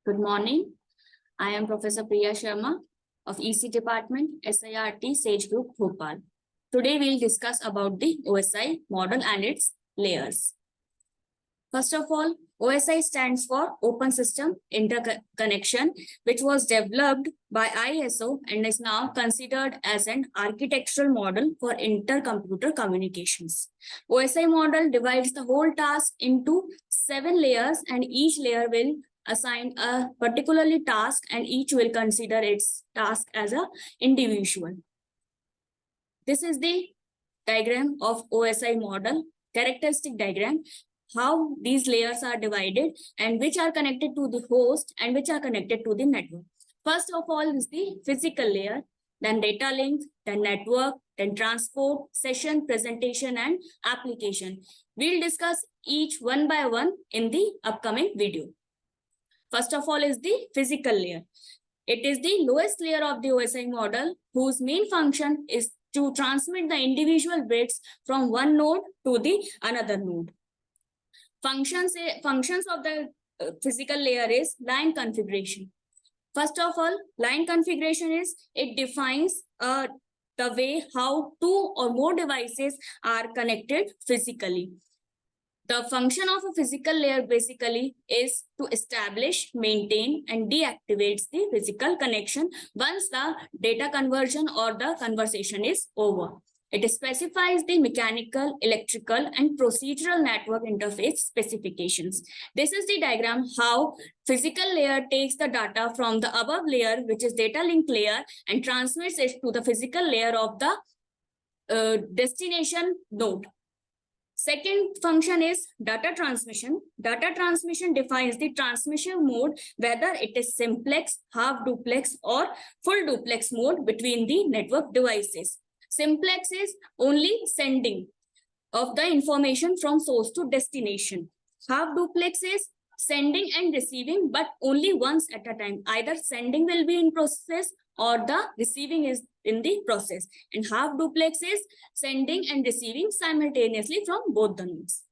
Good morning. I am Professor Priya Sharma of EC Department, SIRT Sage Group, Bhopal. Today we'll discuss about the OSI model and its layers. First of all, OSI stands for Open System Interconnection, which was developed by ISO and is now considered as an architectural model for intercomputer communications. OSI model divides the whole task into 7 layers, and each layer will assign a particularly task, and each will consider its task as an individual. This is the diagram of OSI model, characteristic diagram, how these layers are divided and which are connected to the host and which are connected to the network. First of all is the physical layer, then data link, then network, then transport, session, presentation, and application. We'll discuss each one by one in the upcoming video. First of all is the physical layer. It is the lowest layer of the OSI model, whose main function is to transmit the individual bits from one node to the another node. Functions of the physical layer is line configuration. First of all, line configuration is, it defines the way how 2 or more devices are connected physically. The function of a physical layer basically is to establish, maintain, and deactivates the physical connection once the data conversion or the conversation is over. It specifies the mechanical, electrical, and procedural network interface specifications. This is the diagram how physical layer takes the data from the above layer, which is data link layer, and transmits it to the physical layer of the destination node. Second function is data transmission. Data transmission defines the transmission mode, whether it is simplex, half duplex, or full duplex mode between the network devices. Simplex is only sending of the information from source to destination. Half duplex is sending and receiving, but only once at a time. Either sending will be in process or the receiving is in the process. And half duplex is sending and receiving simultaneously from both the nodes.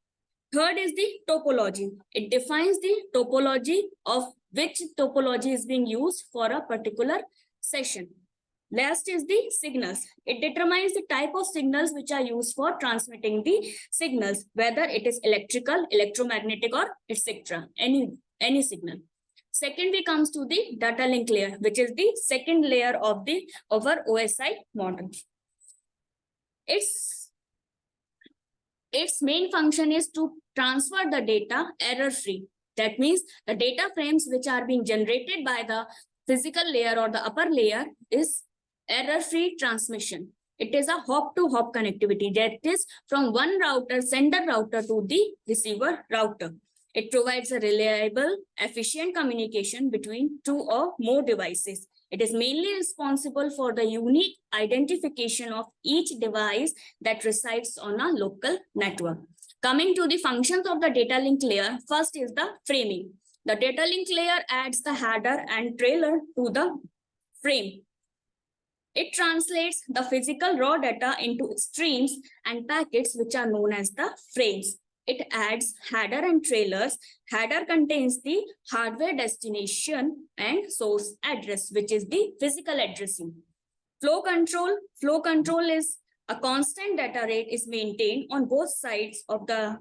Third is the topology. It defines the topology of which topology is being used for a particular session. Last is the signals. It determines the type of signals which are used for transmitting the signals, whether it is electrical, electromagnetic, or etc. Any signal. Secondly comes to the data link layer, which is the second layer of our OSI model. Its main function is to transfer the data error-free. That means the data frames which are being generated by the physical layer or the upper layer is error-free transmission. It is a hop-to-hop connectivity, that is from one router, sender router, to the receiver router. It provides a reliable, efficient communication between 2 or more devices. It is mainly responsible for the unique identification of each device that resides on a local network. Coming to the functions of the data link layer, first is the framing. The data link layer adds the header and trailer to the frame. It translates the physical raw data into streams and packets, which are known as the frames. It adds header and trailers. Header contains the hardware destination and source address, which is the physical addressing. Flow control. Flow control is a constant data rate is maintained on both sides of the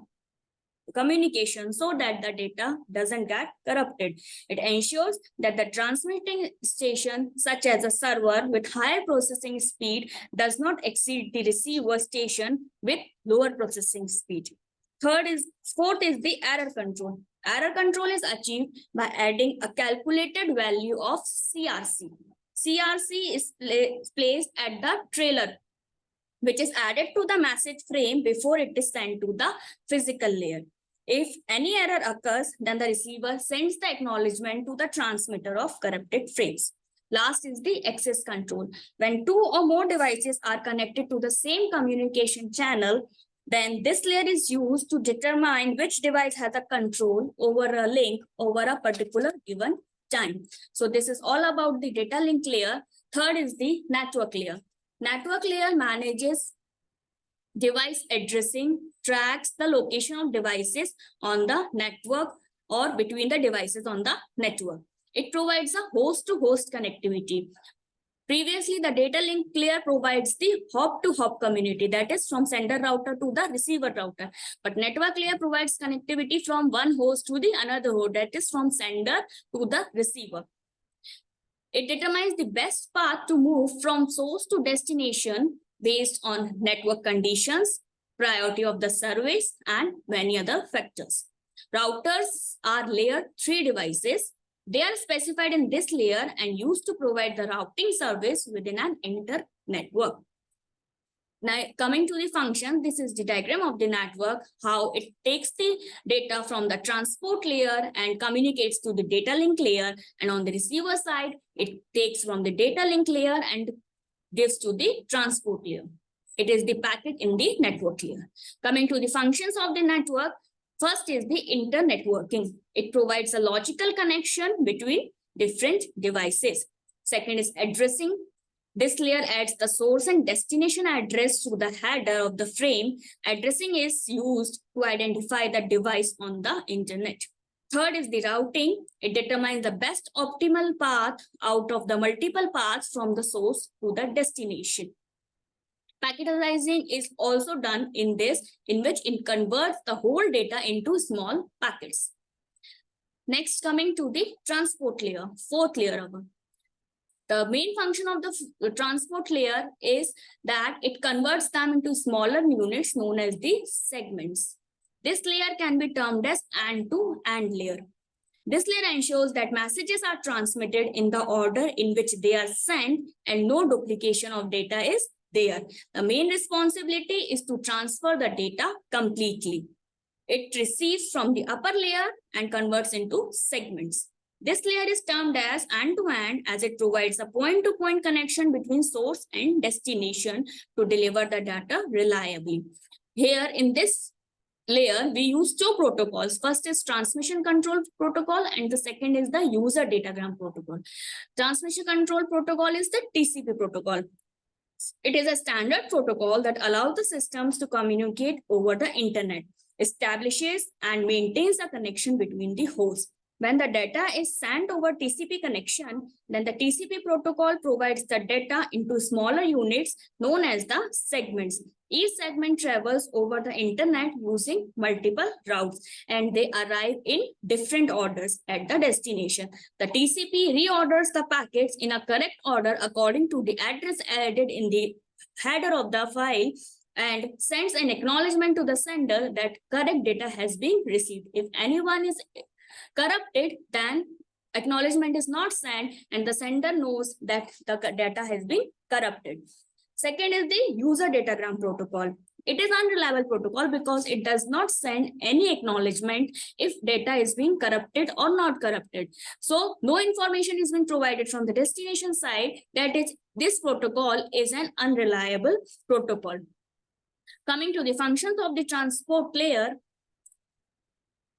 communication so that the data doesn't get corrupted. It ensures that the transmitting station, such as a server with higher processing speed, does not exceed the receiver station with lower processing speed. Fourth is the error control. Error control is achieved by adding a calculated value of CRC. CRC is placed at the trailer, which is added to the message frame before it is sent to the physical layer. If any error occurs, then the receiver sends the acknowledgement to the transmitter of corrupted frames. Last is the access control. When 2 or more devices are connected to the same communication channel, then this layer is used to determine which device has a control over a link over a particular given time. So this is all about the data link layer. Third is the network layer. Network layer manages device addressing, tracks the location of devices on the network or between the devices on the network. It provides a host-to-host connectivity. Previously, the data link layer provides the hop-to-hop community, that is from sender router to the receiver router. But network layer provides connectivity from one host to the another host, that is from sender to the receiver. It determines the best path to move from source to destination based on network conditions, priority of the service, and many other factors. Routers are layer 3 devices. They are specified in this layer and used to provide the routing service within an inter-network. Now, coming to the function, this is the diagram of the network, how it takes the data from the transport layer and communicates to the data link layer. And on the receiver side, it takes from the data link layer and gives to the transport layer. It is the packet in the network layer. Coming to the functions of the network, first is the internetworking. It provides a logical connection between different devices. Second is addressing. This layer adds the source and destination address to the header of the frame. Addressing is used to identify the device on the internet. Third is the routing. It determines the best optimal path out of the multiple paths from the source to the destination. Packetizing is also done in this, in which it converts the whole data into small packets. Next, coming to the transport layer, fourth layer. The main function of the transport layer is that it converts them into smaller units known as the segments. This layer can be termed as end-to-end layer. This layer ensures that messages are transmitted in the order in which they are sent and no duplication of data is there. The main responsibility is to transfer the data completely. It receives from the upper layer and converts into segments. This layer is termed as end-to-end as it provides a point-to-point connection between source and destination to deliver the data reliably. Here in this layer, we use two protocols. First is transmission control protocol and the second is the user datagram protocol. Transmission control protocol is the TCP protocol. It is a standard protocol that allows the systems to communicate over the internet, establishes and maintains a connection between the hosts. When the data is sent over TCP connection, then the TCP protocol provides the data into smaller units known as the segments. Each segment travels over the internet using multiple routes and they arrive in different orders at the destination. The TCP reorders the packets in a correct order according to the address added in the header of the file and sends an acknowledgement to the sender that correct data has been received. If anyone is corrupted, then acknowledgement is not sent and the sender knows that the data has been corrupted. Second is the user datagram protocol. It is unreliable protocol because it does not send any acknowledgement if data is being corrupted or not corrupted. So no information is being provided from the destination side. That is, this protocol is an unreliable protocol. Coming to the functions of the transport layer,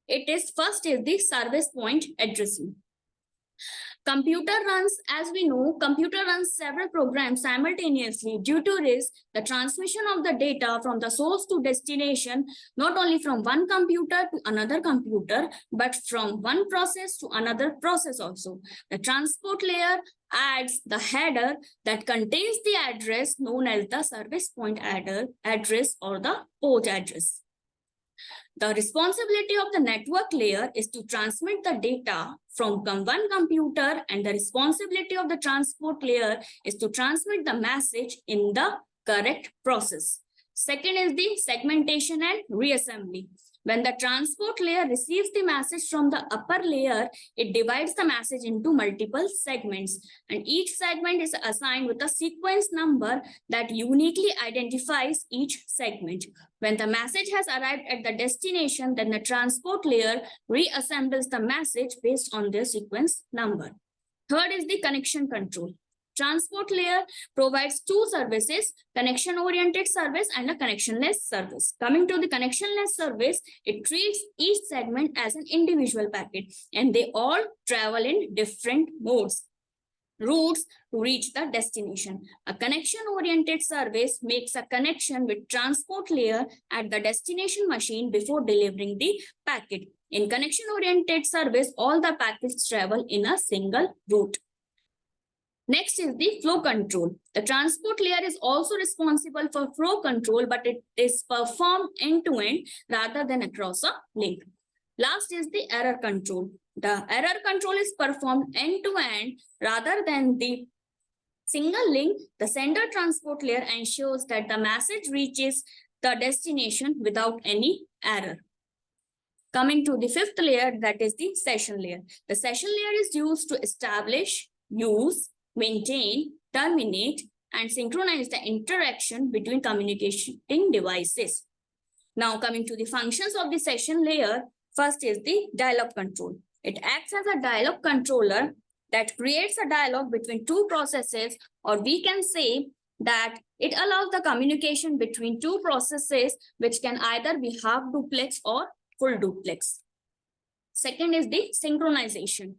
it is first is the service point addressing. Computer runs, as we know, computer runs several programs simultaneously. Due to this, the transmission of the data from the source to destination, not only from one computer to another computer, but from one process to another process also. The transport layer adds the header that contains the address known as the service point address or the port address. The responsibility of the network layer is to transmit the data from one computer, and the responsibility of the transport layer is to transmit the message in the correct process. Second is the segmentation and reassembly. When the transport layer receives the message from the upper layer, it divides the message into multiple segments, and each segment is assigned with a sequence number that uniquely identifies each segment. When the message has arrived at the destination, then the transport layer reassembles the message based on their sequence number. Third is the connection control. Transport layer provides two services, connection-oriented service and a connectionless service. Coming to the connectionless service, it treats each segment as an individual packet and they all travel in different modes. routes to reach the destination. A connection-oriented service makes a connection with transport layer at the destination machine before delivering the packet. In connection-oriented service, all the packets travel in a single route. Next is the flow control. The transport layer is also responsible for flow control, but it is performed end-to-end rather than across a link. Last is the error control. The error control is performed end-to-end rather than the single link. The sender transport layer ensures that the message reaches the destination without any error. Coming to the fifth layer, that is the session layer. The session layer is used to establish, use, maintain, terminate, and synchronize the interaction between communicating devices. Now, coming to the functions of the session layer, first is the dialog control. It acts as a dialog controller that creates a dialogue between two processes, or we can say that it allows the communication between two processes, which can either be half duplex or full duplex. Second is the synchronization.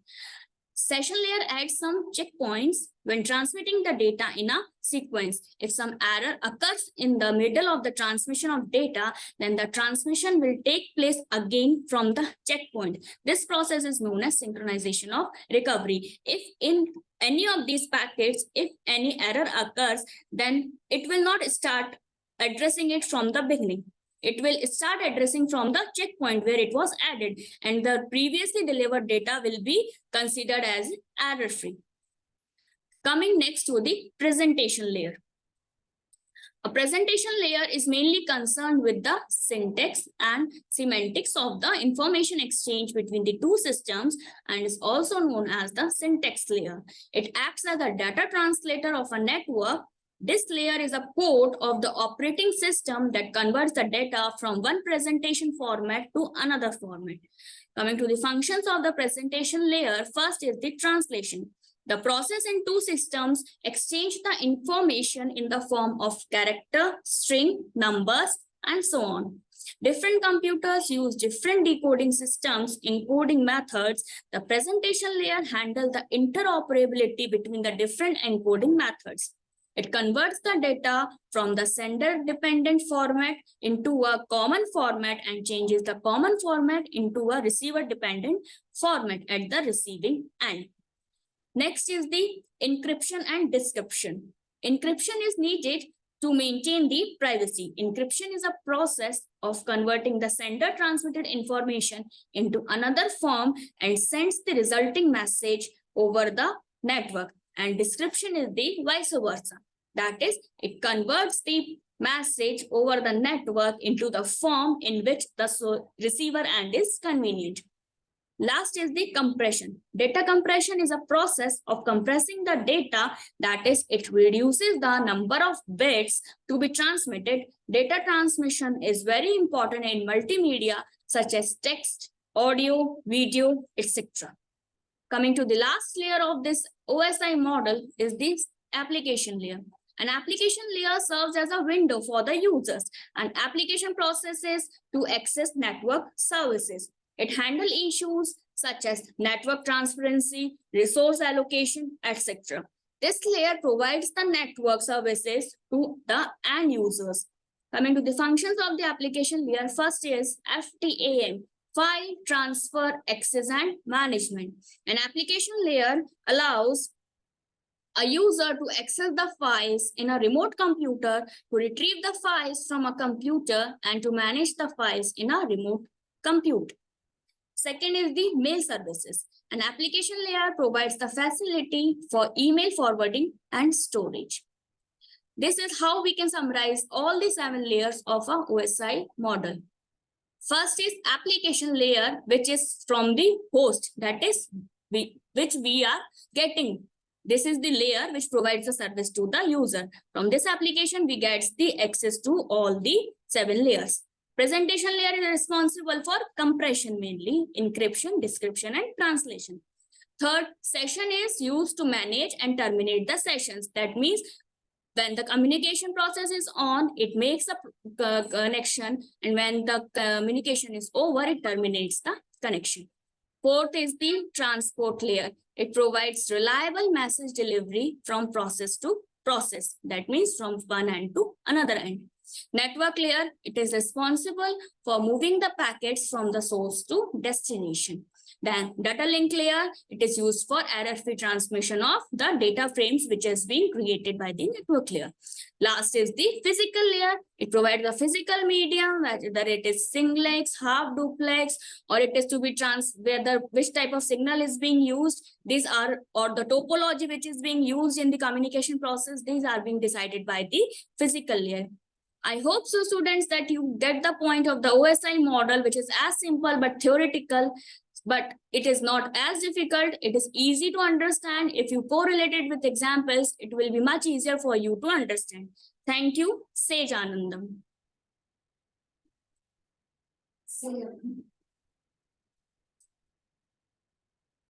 Session layer adds some checkpoints when transmitting the data in a sequence. If some error occurs in the middle of the transmission of data, then the transmission will take place again from the checkpoint. This process is known as synchronization of recovery. If in any of these packets, if any error occurs, then it will not start addressing it from the beginning. It will start addressing from the checkpoint where it was added, and the previously delivered data will be considered as error-free. Coming next to the presentation layer. A presentation layer is mainly concerned with the syntax and semantics of the information exchange between the two systems and is also known as the syntax layer. It acts as a data translator of a network. This layer is a port of the operating system that converts the data from one presentation format to another format. Coming to the functions of the presentation layer, first is the translation. The process in two systems exchange the information in the form of character, string, numbers, and so on. Different computers use different decoding systems, encoding methods. The presentation layer handles the interoperability between the different encoding methods. It converts the data from the sender-dependent format into a common format and changes the common format into a receiver-dependent format at the receiving end. Next is the encryption and decryption. Encryption is needed to maintain the privacy. Encryption is a process of converting the sender-transmitted information into another form and sends the resulting message over the network. And decryption is the vice versa. That is, it converts the message over the network into the form in which the receiver end is convenient. Last is the compression. Data compression is a process of compressing the data. That is, it reduces the number of bits to be transmitted. Data transmission is very important in multimedia such as text, audio, video, etc. Coming to the last layer of this OSI model is the application layer. An application layer serves as a window for the users and application processes to access network services. It handles issues such as network transparency, resource allocation, etc. This layer provides the network services to the end users. Coming to the functions of the application layer, first is FTAM, File Transfer, Access and Management. An application layer allows a user to access the files in a remote computer, to retrieve the files from a computer, and to manage the files in a remote compute. Second is the mail services. An application layer provides the facility for email forwarding and storage. This is how we can summarize all the 7 layers of a OSI model. First is application layer, which is from the host, that is which we are getting. This is the layer which provides the service to the user. From this application, we get the access to all the 7 layers. Presentation layer is responsible for compression mainly, encryption, description, and translation. Third, session is used to manage and terminate the sessions. That means when the communication process is on, it makes a connection, and when the communication is over, it terminates the connection. Fourth is the transport layer. It provides reliable message delivery from process to process. That means from one end to another end. Network layer, it is responsible for moving the packets from the source to destination. Then data link layer, it is used for error-free transmission of the data frames which is being created by the network layer. Last is the physical layer. It provides the physical medium, whether it is singlex, half duplex, or it is to be whether which type of signal is being used. These are, or the topology which is being used in the communication process, these are being decided by the physical layer. I hope so, students, that you get the point of the OSI model, which is as simple but theoretical, but it is not as difficult. It is easy to understand. If you correlate it with examples, it will be much easier for you to understand. Thank you. Sej Anandam.